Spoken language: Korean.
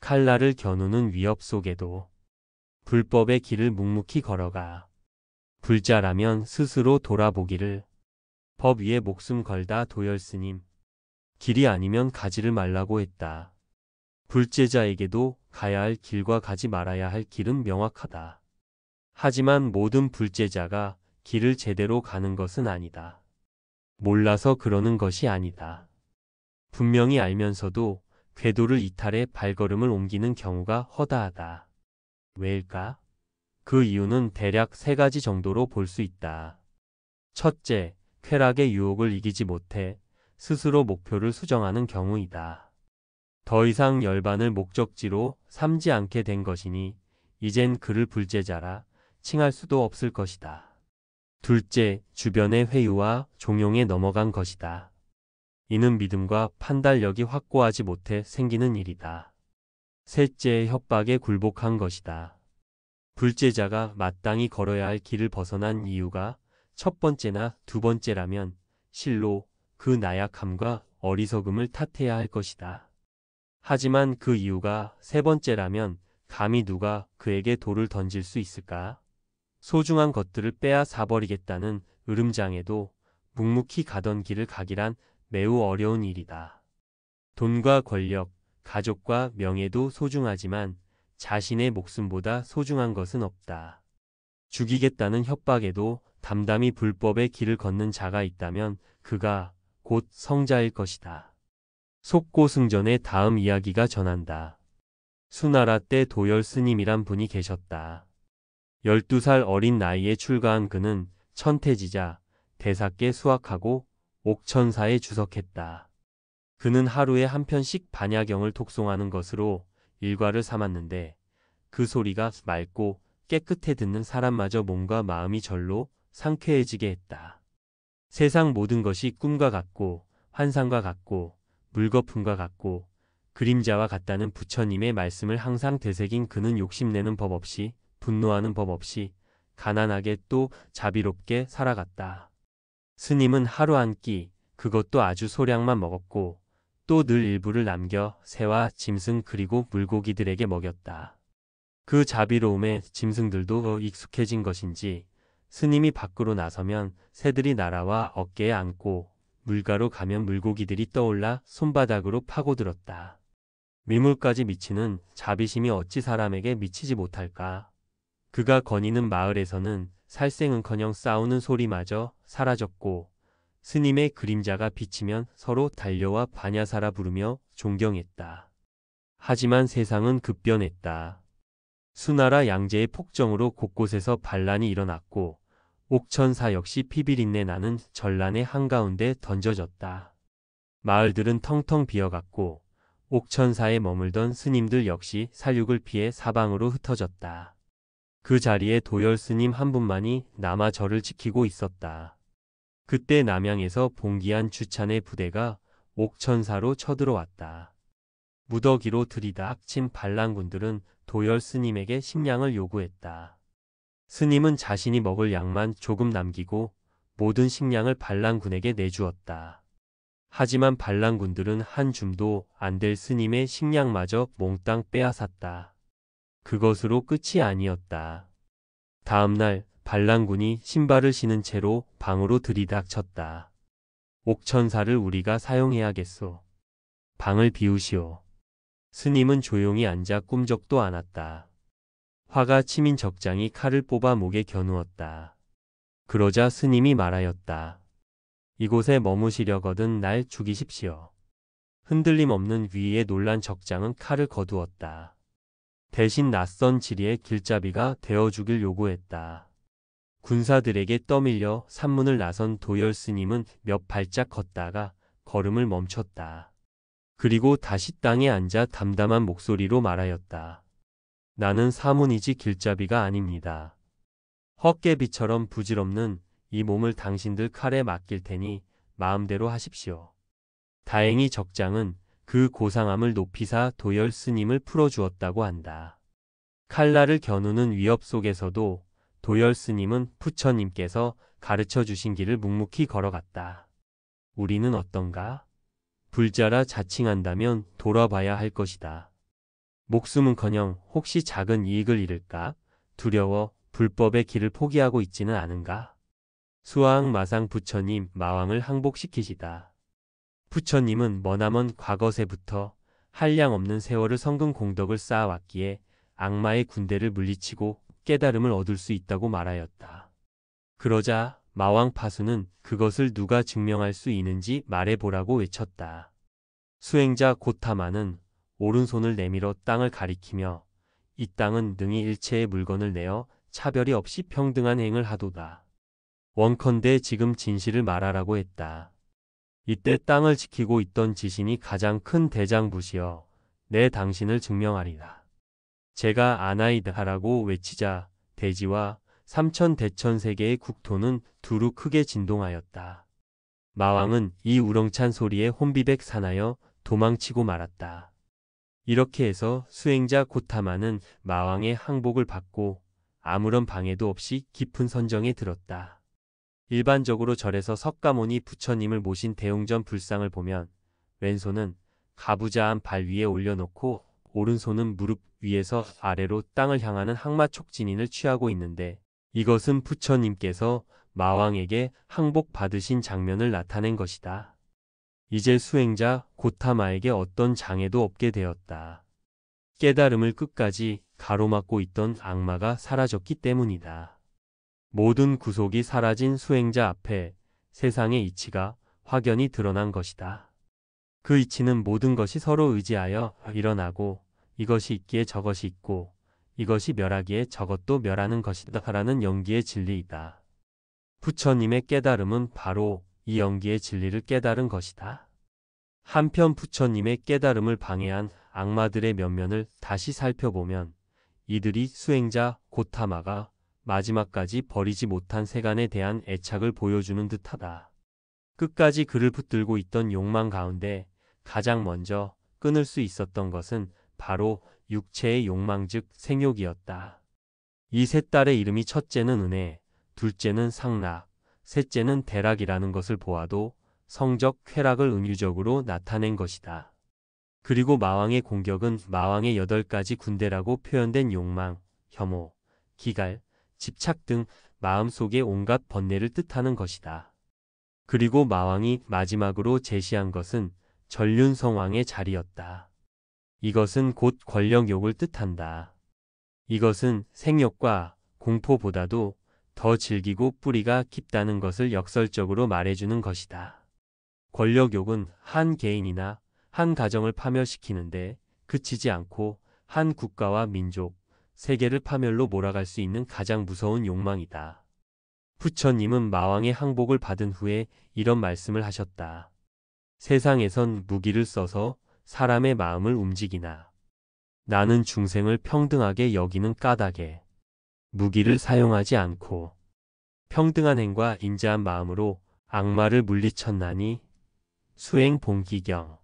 칼날을 겨누는 위협 속에도 불법의 길을 묵묵히 걸어가. 불자라면 스스로 돌아보기를. 법 위에 목숨 걸다 도열스님. 길이 아니면 가지를 말라고 했다. 불제자에게도 가야 할 길과 가지 말아야 할 길은 명확하다. 하지만 모든 불제자가 길을 제대로 가는 것은 아니다. 몰라서 그러는 것이 아니다. 분명히 알면서도 궤도를 이탈해 발걸음을 옮기는 경우가 허다하다. 왜일까? 그 이유는 대략 세 가지 정도로 볼 수 있다. 첫째, 쾌락의 유혹을 이기지 못해 스스로 목표를 수정하는 경우이다. 더 이상 열반을 목적지로 삼지 않게 된 것이니 이젠 그를 불제자라 칭할 수도 없을 것이다. 둘째, 주변의 회유와 종용에 넘어간 것이다. 이는 믿음과 판단력이 확고하지 못해 생기는 일이다. 셋째, 협박에 굴복한 것이다. 불제자가 마땅히 걸어야 할 길을 벗어난 이유가 첫 번째나 두 번째라면 실로 그 나약함과 어리석음을 탓해야 할 것이다. 하지만 그 이유가 세 번째라면 감히 누가 그에게 돌을 던질 수 있을까? 소중한 것들을 빼앗아 버리겠다는 으름장에도 묵묵히 가던 길을 가기란 매우 어려운 일이다. 돈과 권력, 가족과 명예도 소중하지만 자신의 목숨보다 소중한 것은 없다. 죽이겠다는 협박에도 담담히 불법의 길을 걷는 자가 있다면 그가 곧 성자일 것이다. 속고승전의 다음 이야기가 전한다. 수나라 때 도열 스님이란 분이 계셨다. 12살 어린 나이에 출가한 그는 천태지자, 대사께 수학하고 옥천사에 주석했다. 그는 하루에 한 편씩 반야경을 독송하는 것으로 일과를 삼았는데 그 소리가 맑고 깨끗해 듣는 사람마저 몸과 마음이 절로 상쾌해지게 했다. 세상 모든 것이 꿈과 같고 환상과 같고 물거품과 같고 그림자와 같다는 부처님의 말씀을 항상 되새긴 그는 욕심내는 법 없이 분노하는 법 없이 가난하게 또 자비롭게 살아갔다. 스님은 하루 한 끼, 그것도 아주 소량만 먹었고 또 늘 일부를 남겨 새와 짐승 그리고 물고기들에게 먹였다. 그 자비로움에 짐승들도 익숙해진 것인지 스님이 밖으로 나서면 새들이 날아와 어깨에 앉고 물가로 가면 물고기들이 떠올라 손바닥으로 파고들었다. 미물까지 미치는 자비심이 어찌 사람에게 미치지 못할까? 그가 거니는 마을에서는 살생은커녕 싸우는 소리마저 사라졌고 스님의 그림자가 비치면 서로 달려와 반야사라 부르며 존경했다. 하지만 세상은 급변했다. 수나라 양제의 폭정으로 곳곳에서 반란이 일어났고 옥천사 역시 피비린내 나는 전란의 한가운데 던져졌다. 마을들은 텅텅 비어갔고 옥천사에 머물던 스님들 역시 살육을 피해 사방으로 흩어졌다. 그 자리에 도열 스님 한 분만이 남아 절을 지키고 있었다. 그때 남양에서 봉기한 주찬의 부대가 옥천사로 쳐들어왔다. 무더기로 들이닥친 반란군들은 도열 스님에게 식량을 요구했다. 스님은 자신이 먹을 양만 조금 남기고 모든 식량을 반란군에게 내주었다. 하지만 반란군들은 한 줌도 안 될 스님의 식량마저 몽땅 빼앗았다. 그것으로 끝이 아니었다. 다음 날 반란군이 신발을 신은 채로 방으로 들이닥쳤다. 옥천사를 우리가 사용해야겠소. 방을 비우시오. 스님은 조용히 앉아 꿈적도 않았다. 화가 치민 적장이 칼을 뽑아 목에 겨누었다. 그러자 스님이 말하였다. 이곳에 머무시려거든 날 죽이십시오. 흔들림 없는 위에 놀란 적장은 칼을 거두었다. 대신 낯선 지리의 길잡이가 되어주길 요구했다. 군사들에게 떠밀려 산문을 나선 도열 스님은 몇 발짝 걷다가 걸음을 멈췄다. 그리고 다시 땅에 앉아 담담한 목소리로 말하였다. 나는 사문이지 길잡이가 아닙니다. 헛개비처럼 부질없는 이 몸을 당신들 칼에 맡길 테니 마음대로 하십시오. 다행히 적장은 그 고상함을 높이사 도열 스님을 풀어주었다고 한다. 칼날을 겨누는 위협 속에서도 도열 스님은 부처님께서 가르쳐 주신 길을 묵묵히 걸어갔다. 우리는 어떤가? 불자라 자칭한다면 돌아봐야 할 것이다. 목숨은커녕 혹시 작은 이익을 잃을까 두려워 불법의 길을 포기하고 있지는 않은가? 수아항마상 부처님 마왕을 항복시키시다. 부처님은 머나먼 과거세부터 한량없는 세월을 성근 공덕을 쌓아왔기에 악마의 군대를 물리치고 깨달음을 얻을 수 있다고 말하였다. 그러자 마왕 파수는 그것을 누가 증명할 수 있는지 말해보라고 외쳤다. 수행자 고타마는 오른손을 내밀어 땅을 가리키며 이 땅은 능히 일체의 물건을 내어 차별이 없이 평등한 행을 하도다. 원컨대 지금 진실을 말하라고 했다. 이때 땅을 지키고 있던 지신이 가장 큰 대장부시여 내 당신을 증명하리라. 제가 아나이다라고 외치자 대지와 삼천대천세계의 국토는 두루 크게 진동하였다. 마왕은 이 우렁찬 소리에 혼비백 산하여 도망치고 말았다. 이렇게 해서 수행자 고타마는 마왕의 항복을 받고 아무런 방해도 없이 깊은 선정에 들었다. 일반적으로 절에서 석가모니 부처님을 모신 대웅전 불상을 보면 왼손은 가부좌한 발 위에 올려놓고 오른손은 무릎 위에서 아래로 땅을 향하는 항마촉진인을 취하고 있는데 이것은 부처님께서 마왕에게 항복받으신 장면을 나타낸 것이다. 이제 수행자 고타마에게 어떤 장애도 없게 되었다. 깨달음을 끝까지 가로막고 있던 악마가 사라졌기 때문이다. 모든 구속이 사라진 수행자 앞에 세상의 이치가 확연히 드러난 것이다. 그 이치는 모든 것이 서로 의지하여 일어나고 이것이 있기에 저것이 있고 이것이 멸하기에 저것도 멸하는 것이다 라는 연기의 진리이다. 부처님의 깨달음은 바로 이 연기의 진리를 깨달은 것이다. 한편 부처님의 깨달음을 방해한 악마들의 면면을 다시 살펴보면 이들이 수행자 고타마가 마지막까지 버리지 못한 세간에 대한 애착을 보여주는 듯하다. 끝까지 그를 붙들고 있던 욕망 가운데 가장 먼저 끊을 수 있었던 것은 바로 육체의 욕망 즉 생욕이었다. 이 세 딸의 이름이 첫째는 은혜, 둘째는 상락, 셋째는 대락이라는 것을 보아도 성적 쾌락을 은유적으로 나타낸 것이다. 그리고 마왕의 공격은 마왕의 8가지 군대라고 표현된 욕망, 혐오, 기갈, 집착 등 마음속의 온갖 번뇌를 뜻하는 것이다. 그리고 마왕이 마지막으로 제시한 것은 전륜성왕의 자리였다. 이것은 곧 권력욕을 뜻한다. 이것은 생욕과 공포보다도 더 질기고 뿌리가 깊다는 것을 역설적으로 말해주는 것이다. 권력욕은 한 개인이나 한 가정을 파멸시키는데 그치지 않고 한 국가와 민족, 세계를 파멸로 몰아갈 수 있는 가장 무서운 욕망이다. 부처님은 마왕의 항복을 받은 후에 이런 말씀을 하셨다. 세상에선 무기를 써서 사람의 마음을 움직이나 나는 중생을 평등하게 여기는 까닭에 무기를 사용하지 않고 평등한 행과 인자한 마음으로 악마를 물리쳤나니 수행 본기경